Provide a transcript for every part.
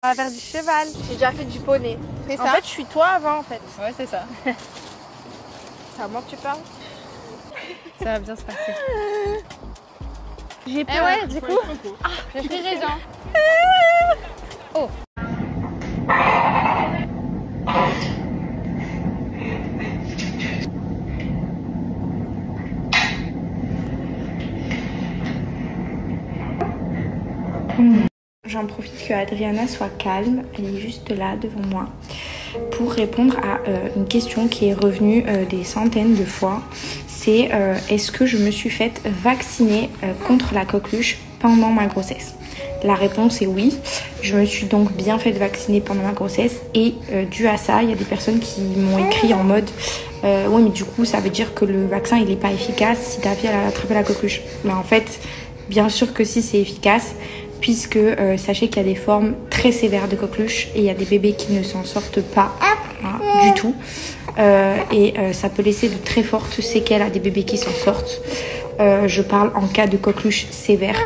On va faire du cheval. J'ai déjà fait du poney. C'est ça. En fait, je suis toi avant en fait. Ouais, c'est ça. C'est à moi que tu parles. Ça va bien se passer. J'ai peur. Eh ouais, du coup, j'ai pris raison. Oh. J'en profite que Adriana soit calme, elle est juste là devant moi pour répondre à une question qui est revenue des centaines de fois. C'est est-ce que je me suis faite vacciner contre la coqueluche pendant ma grossesse? La réponse est oui. Je me suis donc bien faite vacciner pendant ma grossesse et dû à ça, il y a des personnes qui m'ont écrit en mode ouais mais du coup ça veut dire que le vaccin il n'est pas efficace si ta fille elle a attrapé la coqueluche. Mais en fait, bien sûr que si, c'est efficace. Puisque sachez qu'il y a des formes très sévères de coqueluche et il y a des bébés qui ne s'en sortent pas du tout. Et ça peut laisser de très fortes séquelles à des bébés qui s'en sortent. Je parle en cas de coqueluche sévère.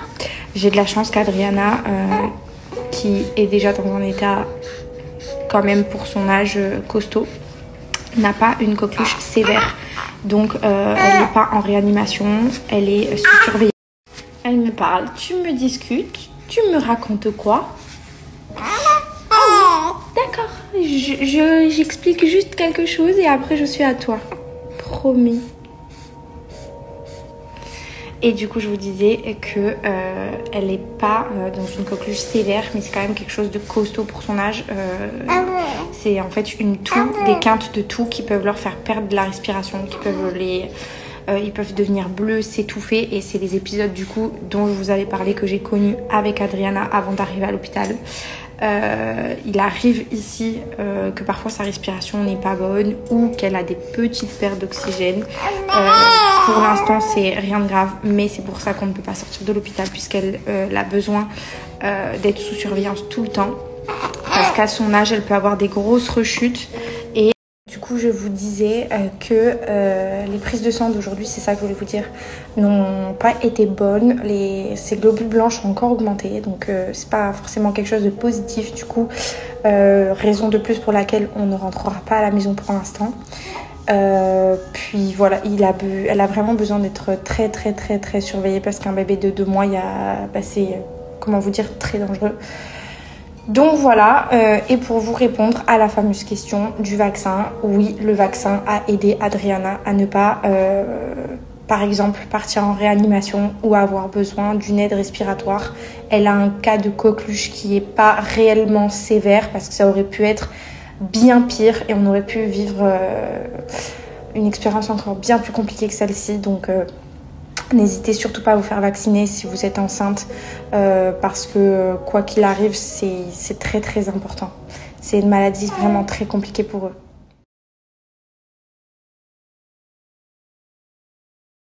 J'ai de la chance qu'Adriana, qui est déjà dans un état quand même pour son âge costaud, n'a pas une coqueluche sévère. Donc elle n'est pas en réanimation, elle est sous surveillance. Elle me parle, tu me discutes. Tu me racontes quoi? D'accord, j'explique juste quelque chose et après je suis à toi. Promis. Et du coup, je vous disais que elle n'est pas dans une coqueluche sévère, mais c'est quand même quelque chose de costaud pour son âge. C'est en fait une toux, des quintes de toux qui peuvent leur faire perdre de la respiration, qui peuvent ils peuvent devenir bleus, s'étouffer et c'est les épisodes du coup dont je vous avais parlé que j'ai connus avec Adriana avant d'arriver à l'hôpital. Il arrive ici que parfois sa respiration n'est pas bonne ou qu'elle a des petites pertes d'oxygène. Pour l'instant c'est rien de grave, mais c'est pour ça qu'on ne peut pas sortir de l'hôpital puisqu'elle a besoin d'être sous surveillance tout le temps parce qu'à son âge elle peut avoir des grosses rechutes. Et du coup, je vous disais que les prises de sang d'aujourd'hui, c'est ça que je voulais vous dire, n'ont pas été bonnes. Ces globules blancs sont encore augmentés, donc c'est pas forcément quelque chose de positif. Du coup, raison de plus pour laquelle on ne rentrera pas à la maison pour l'instant. Puis voilà, elle a vraiment besoin d'être très surveillée parce qu'un bébé de 2 mois, c'est, comment vous dire, très dangereux. Donc voilà, et pour vous répondre à la fameuse question du vaccin, oui, le vaccin a aidé Adriana à ne pas, par exemple, partir en réanimation ou avoir besoin d'une aide respiratoire. Elle a un cas de coqueluche qui n'est pas réellement sévère parce que ça aurait pu être bien pire et on aurait pu vivre une expérience encore bien plus compliquée que celle-ci. Donc n'hésitez surtout pas à vous faire vacciner si vous êtes enceinte parce que quoi qu'il arrive, c'est très important. C'est une maladie vraiment très compliquée pour eux.